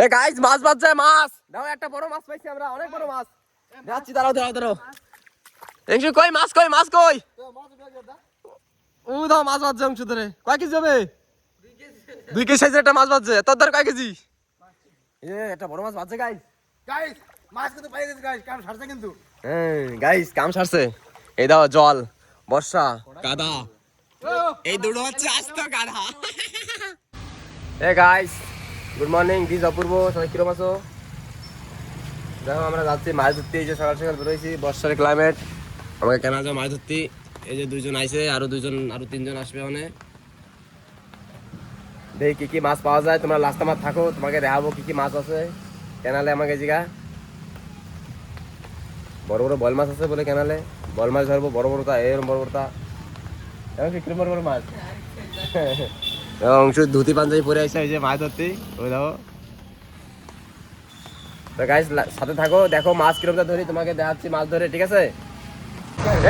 এ guys মাছ বাজছে মাছ দাও একটা বড় মাছ পাইছি আমরা অনেক বড় মাছ যাচ্ছি দাঁড়াও এংশু কই মাছ কই ও দাও মাছ বাজছে অংশ ধরে কয় কেজি হবে 2 কেজি সাইজের একটা মাছ বাজছে তোর ধর কয় কেজি এ একটা বড় মাছ বাজছে গাইস মাছ কিন্তু পাই গেছে গাইস কাম সারছে কিন্তু হ্যাঁ গাইস কাম সারছে এই দাও জল বর্ষা কাদা এই দুটো হচ্ছে আস্ত কাদা এ গাইস গুড মর্নিং দিস অপূর্ব সবাই কিরকম আছো দেখো আমরা যাচ্ছি মাছ ধরতে এই যে সকাল সকাল বেরোইছি বর্ষার ক্লাইমেট আমাকে কেনা যাও মাছ ধরতে এই যে 2 জন আইছে আরো 3 জন আসবে মানে দেখি কি মাছ পাওয়া যায় তোমরা লাস্ট আমার থাকো তোমাকে দেখাবো কি মাছ আছে কেনালে আমাকে জিগা বড় বড় বল মাছ আছে বলে কেনালে বল মাছ ধরবো বড় বড়টা এরকম বড়টা এখন কি বড় বড় মাছ অংশ ধুতি পাঞ্জাবি পরে আসছে এই যে মাছ ধরতে ওই দেখো তো গাইস সাথে থাকো দেখো মাছ কিরকম ধরি তোমাকে দেখাচ্ছি মাছ ধরে ঠিক আছে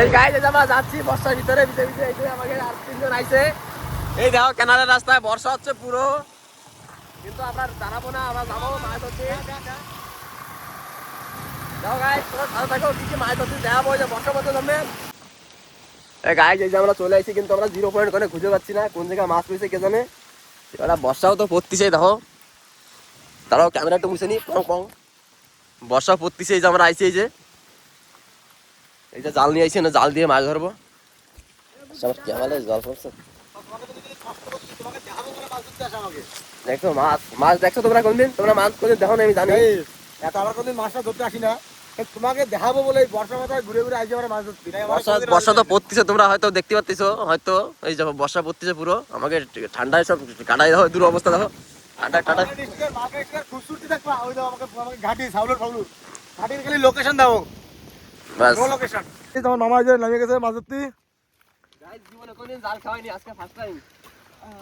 এই গাইস আমরা যাচ্ছি বর্ষার ভিতরে এই যে আমাকে আর 3 জন আইছে এই দেখো কেনালের রাস্তায় বর্ষা হচ্ছে পুরো কিন্তু আমরা দাঁড়াবো না আমরা যাবো মাছ ধরতে যাও গাইস তোমরা সাথে থাকো কি মাছ ধরতে দেখাবো যে বর্ষা মধ্যে জমে গাইস এই যে আমরা চলে আসছি কিন্তু আমরা 0 পয়েন্ট করে খুঁজে পাচ্ছি না কোন জায়গায় মাছ পেয়েছে কে জানে এবার বর্ষাও তো পড়তিছে দেখো তারাও ক্যামেরা একটু মুছে নি পং বর্ষা পড়তিছে এই যে আমরা আইছি এই যে জাল নিয়ে আইছি না জাল দিয়ে মাছ ধরবো সব ক্যামেরায় জল পড়ছে দেখো মাছ দেখছো তোমরা কোনদিন তোমরা মাছ কোনদিন দেখো না আমি জানি এত আমরা কোনদিন মাছটা ধরতে আসি না তোমাকে দেখাবো বলে বর্ষা মাথায় ঘুরে ঘুরে আইছি আমরা মাছ ধরতে বর্ষা তো পড়তিছে তোমরা হয়তো দেখতে পাচ্ছো হয়তো এই যে বর্ষা পড়তিছে পুরো আমাকে ঠান্ডায় সব কাটাই দেখো দূর অবস্থা দেখো ঠান্ডা খুবসুরতি দেখবা ওই দাও আমাকে ঘাটি সাউলর ঘাটির খালি লোকেশন দাও বাস লোকেশন এই তোমার মামা যে নামে গেছে মাছ ধরতে গাইস জীবনে কোনদিন জাল খাওয়াইনি আজকে ফার্স্ট টাইম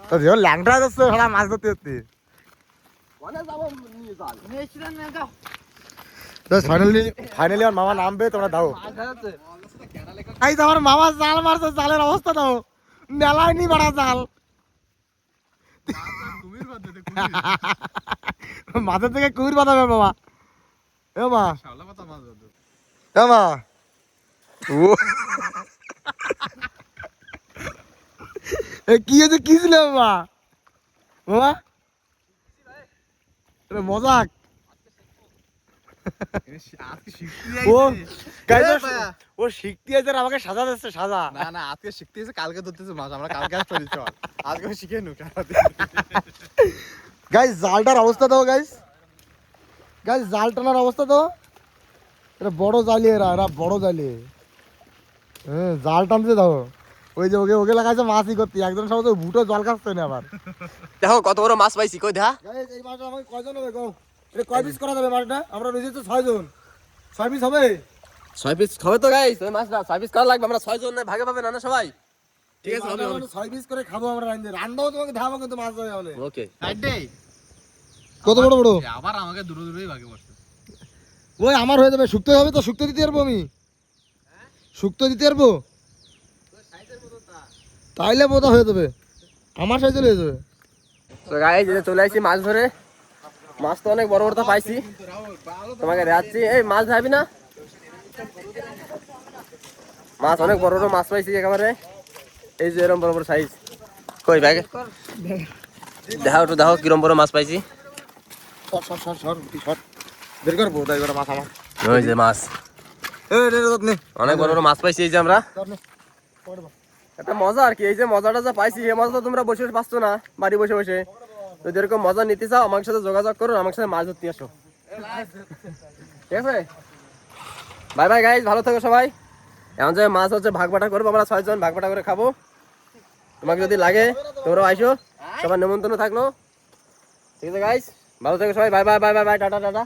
তো যেও ল্যাংড়া যাচ্ছে সারা মাছ ধরতে কোনে যাবো নিয়ে জাল নেছিলেন না যাও তো ফাইনালি আমার মামা নামবে তোমরা দাও এই তোমার মামা জাল মারছে জালের অবস্থা দাও মেলায় নি বড় জাল মাথার থেকে কুমির বাঁধাবে বাবা এ মা এ মা কি হয়েছে কি ছিল বাবা বাবা মজাক ও শিখতে আছে আমাকে সাজা দিচ্ছে সাজা না আজকে শিখতে এসে কালকে ধরতেছে মাছ আমরা কালকে আসতে চল আজকে শিখে নু গাইস জালটার অবস্থা দাও গাইস জাল টানার অবস্থা দাও এটা বড় জালি এরা বড় জালি হ্যাঁ জাল টানতে দাও ওই যে ওকে লাগাইছে মাছই করতে একজন সব বুটো জল খাচ্ছে না আবার দেখো কত বড় মাছ পাইছি কই দেখা গাইস এই মাছটা আমাকে কয়জন হবে গো এটা কয় পিস করা যাবে মাছটা আমরা রয়েছে তো 6 জন 6 পিস হবে 6 পিস খাবে তো গাইস ওই মাছটা 6 পিস করা লাগবে আমরা 6 জন ভাগে পাবে না সবাই ঠিক আছে হবে 6 পিস করে খাবো আমরা রান্নাও তোমাকে ধাবো কিন্তু মাছ হবে বলে ওকে কত বড় বড় আবার আমাকে দূরে ভাগে পড়ছে ওই আমার হয়ে যাবে শুক্তো হবে তো শুক্তো দিতে পারবো আমি শুক্তো দিতে পারবো তাইলে বোধ হয়ে যাবে আমার সাইজে হয়ে যাবে তো গাইস এই চলে আসছি মাছ ধরে মাছ তো অনেক বড় বড় পাইছি তোমাকে দেখাচ্ছি এই মাছ খাবি না মাছ অনেক বড় বড় মাছ পাইছি একেবারে এই যে এরকম বড় বড় সাইজ কই ব্যাগে দেখো কিরম বড় মাছ পাইছি বের করবো তাই করে মাছ আমার ওই যে মাছ অনেক বড় বড় মাছ পাইছি এই যে আমরা একটা মজা আর কি এই যে মজাটা যা পাইছি এই মজা তো তোমরা বসে পাচ্ছ না বাড়ি বসে যদি এরকম মজা নিতে চাও আমার সাথে যোগাযোগ করো আমার সাথে মাছ ধরতে আসো ঠিক আছে বাই বাই গাইস ভালো থাকো সবাই এখন যে মাছ হচ্ছে ভাগবাটা করবো আমরা 6 জন ভাগবাটা করে খাবো তোমাকে যদি লাগে তোমরাও আইসো সবার নিমন্ত্রণ থাকলো ঠিক আছে গাইস ভালো থাকো সবাই বাই বাই টাটা